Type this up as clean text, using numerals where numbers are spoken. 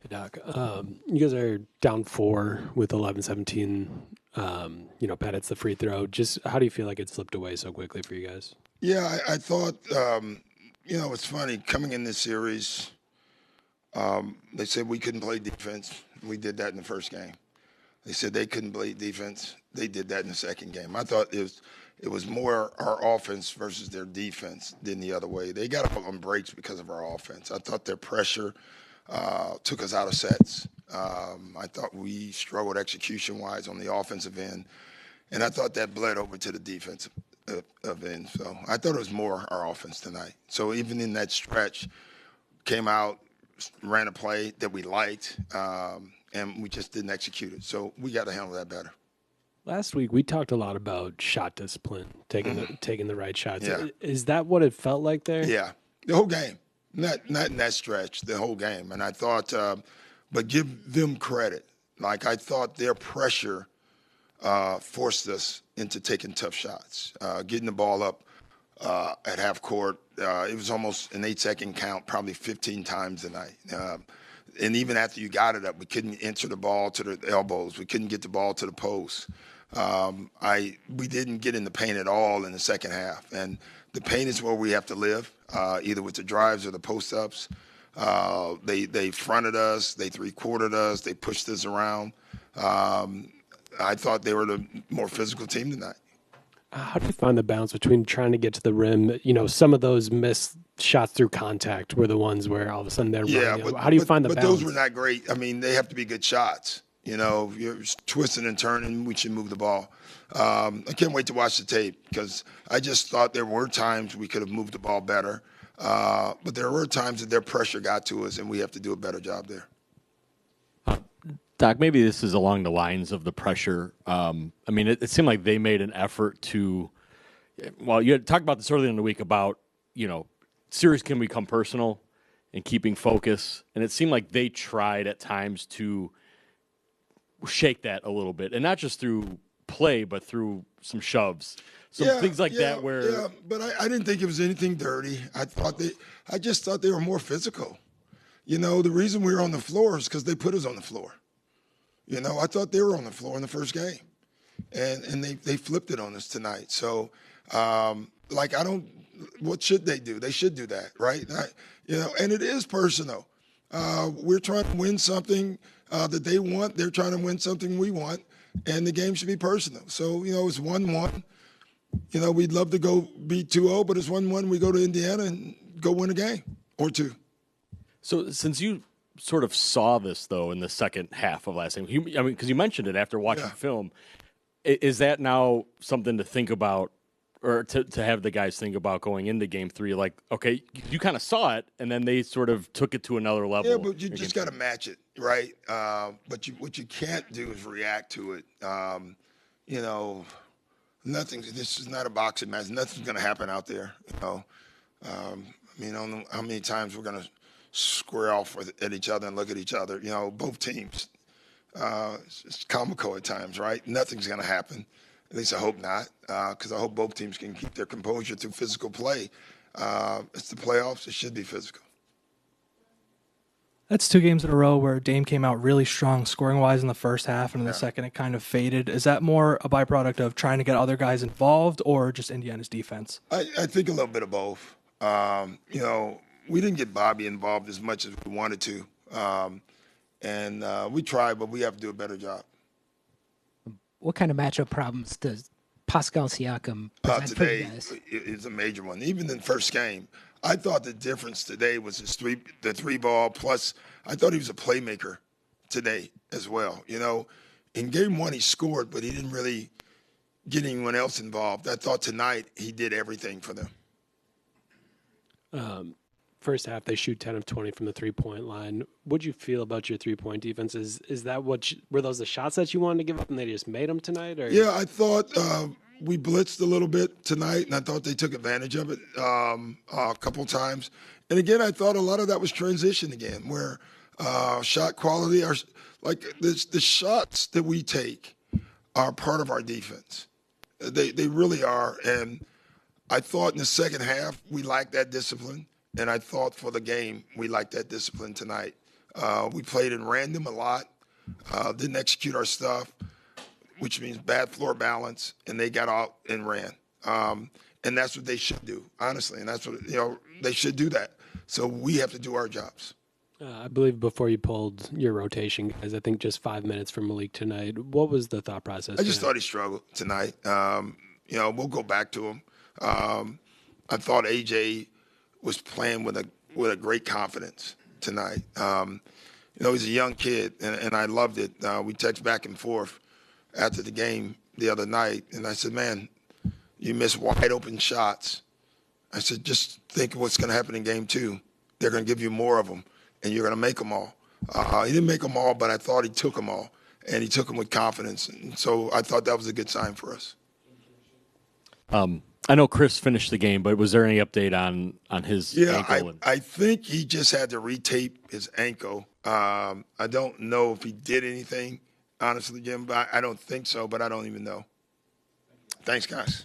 Doc. You guys are down 4 with 11-17. Pat hits the free throw. Just how do you feel like it slipped away so quickly for you guys? Yeah, I thought, it's funny. Coming in this series, they said we couldn't play defense. We did that in the first game. They said they couldn't play defense. They did that in the second game. I thought it was more our offense versus their defense than the other way. They got up on breaks because of our offense. I thought their pressure took us out of sets. I thought we struggled execution-wise on the offensive end, and I thought that bled over to the defensive end. So I thought it was more our offense tonight. So even in that stretch, came out, ran a play that we liked, and we just didn't execute it. So we got to handle that better. Last week we talked a lot about shot discipline, taking the right shots. Yeah. Is that what it felt like there? Yeah, the whole game, not in that stretch, the whole game. And I thought, but give them credit. Like I thought their pressure forced us into taking tough shots, getting the ball up at half court. It was almost an 8-second count, probably 15 times tonight. And even after you got it up, we couldn't enter the ball to the elbows. We couldn't get the ball to the post. We didn't get in the paint at all in the second half. And the paint is where we have to live, either with the drives or the post-ups. They fronted us. They three-quartered us. They pushed us around. I thought they were the more physical team tonight. How do you find the balance between trying to get to the rim? Some of those missed shots through contact were the ones where all of a sudden they're running. How do you find the balance? But those were not great. I mean, they have to be good shots. If you're twisting and turning, we should move the ball. I can't wait to watch the tape because I just thought there were times we could have moved the ball better. But there were times that their pressure got to us, and we have to do a better job there. Doc, maybe this is along the lines of the pressure. It seemed like they made an effort to – well, you had talked about this earlier in the week about, series can become personal and keeping focus. And it seemed like they tried at times to shake that a little bit. And not just through play, but through some shoves. Things like that where – Yeah, but I didn't think it was anything dirty. I just thought they were more physical. The reason we were on the floor is because they put us on the floor. I thought they were on the floor in the first game, and they flipped it on us tonight. So, what should they do? They should do that, right? And it is personal. We're trying to win something that they want. They're trying to win something we want, and the game should be personal. So, it's 1-1. We'd love to go beat 2-0, but it's 1-1. We go to Indiana and go win a game or two. So, since you sort of saw this, though, in the second half of last game. Because you mentioned it after watching film. Is that now something to think about or to have the guys think about going into Game 3? Like, okay, you kind of saw it, and then they sort of took it to another level. Yeah, but you just got to match it, right? But what you can't do is react to it. This is not a boxing match. Nothing's going to happen out there, I don't know how many times we're going to square off at each other and look at each other. Both teams. It's comical at times, right? Nothing's going to happen. At least I hope not, because I hope both teams can keep their composure through physical play. It's the playoffs. It should be physical. That's 2 games in a row where Dame came out really strong scoring-wise in the first half, and in the second it kind of faded. Is that more a byproduct of trying to get other guys involved or just Indiana's defense? I think a little bit of both. We didn't get Bobby involved as much as we wanted to. We tried, but we have to do a better job. What kind of matchup problems does Pascal Siakam present for you guys? Today is a major one. Even in the first game, I thought the difference today was the three ball, plus I thought he was a playmaker today as well. In Game 1 he scored, but he didn't really get anyone else involved. I thought tonight he did everything for them. First half, they shoot 10 of 20 from the three-point line. What'd you feel about your three-point defense? Is that were those the shots that you wanted to give up and they just made them tonight? Or? Yeah, I thought we blitzed a little bit tonight, and I thought they took advantage of it a couple times. And again, I thought a lot of that was transition again, where shot quality are like the shots that we take are part of our defense. They really are. And I thought in the second half we lacked that discipline. And I thought for the game, we liked that discipline tonight. We played in random a lot, didn't execute our stuff, which means bad floor balance, and they got out and ran. And that's what they should do, honestly. And that's what, they should do that. So we have to do our jobs. I believe before you pulled your rotation, guys, I think just 5 minutes from Malik tonight. What was the thought process? I just thought he struggled tonight. We'll go back to him. I thought AJ was playing with a great confidence tonight. He's a young kid, and I loved it. We text back and forth after the game the other night, and I said, man, you miss wide open shots. I said, just think of what's going to happen in game 2. They're going to give you more of them, and you're going to make them all. He didn't make them all, but I thought he took them all, and he took them with confidence. And so I thought that was a good sign for us. I know Chris finished the game, but was there any update on his ankle? I think he just had to retape his ankle. I don't know if he did anything, honestly, Jim, but I don't think so, but I don't even know. Thanks, guys.